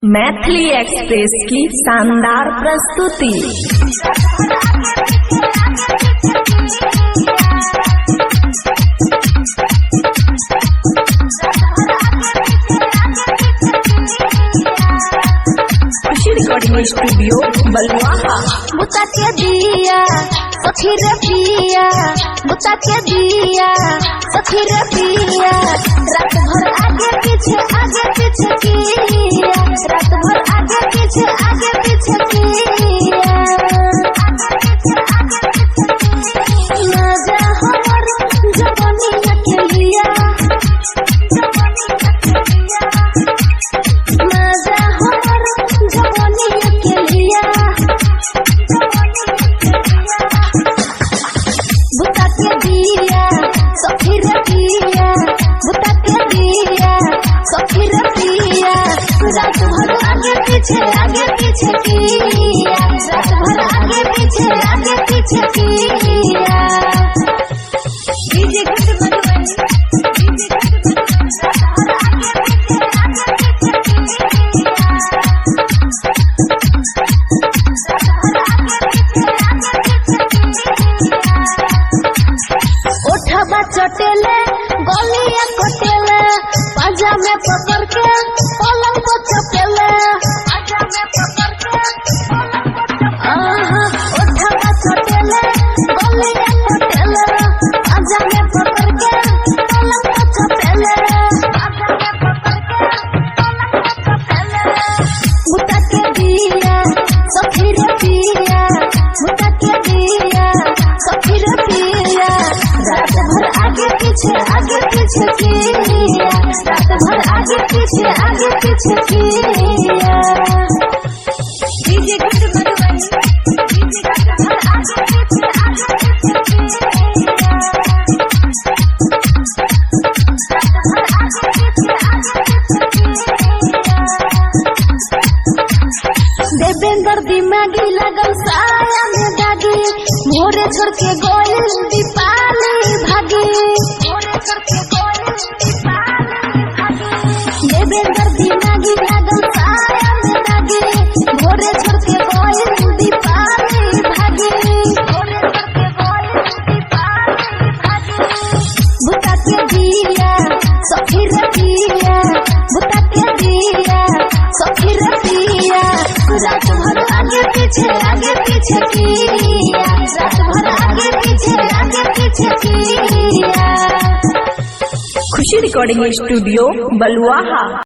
Maithili express की शानदार प्रस्तुति। खुशी रिकॉर्डिंग स्टूडियो बलुआहा। बुता के दिया सखी रे पिया, बुता के दिया सखी रे पिया, रात भर आगे पीछे किया, रात भर आगे पीछे किया। मजा हमर जवानिया के लिया, मजा हमर जवानिया के लिया। बुता के दिया सखी रे पिया, बुता के दिया सखी रे पिया, रात भर आगे पीछे किया, रात भर आगे पीछे किया। डीजे घट बजवानी, डीजे घट बजवानी, ओठबा चटेले गलिया कटेले, पाजा में पकड़ के पलंग को चपेले, पाजा में पकड़ के ओठबा चटेले गलिया कटेले, पाजा में पकड़ के पलंग को चपेले, पाजा में पकड़ के पलंग को चपेले। बुता के दिया सखी रे पिया, बुता के दिया सखी रे पिया, रात भर आगे पीछे किया, रात भर आगे पीछे किया। डीजे घट बजवानी, डीजे घट भर आगे पीछे किया, रात भर आगे पीछे देवेंद्र दिमागी लगल साया में दागी, मोरे छोड़ के गोइल दीपाली भागी, मोरे छोड़ के गोइल दीपाली भागी। देवेंद्र दिमागी लगल साया में दागी, मोरे छोड़ के गोइल दीपाली भागी, मोरे छोड़ के गोइल दीपाली भागी। बुता के दिया सखी रे पिया, बुता के दिया सखी रे पिया, रात भर आगे पीछे किया, रात भर आगे पीछे किया। खुशी रिकॉर्डिंग स्टूडियो बलुआहा।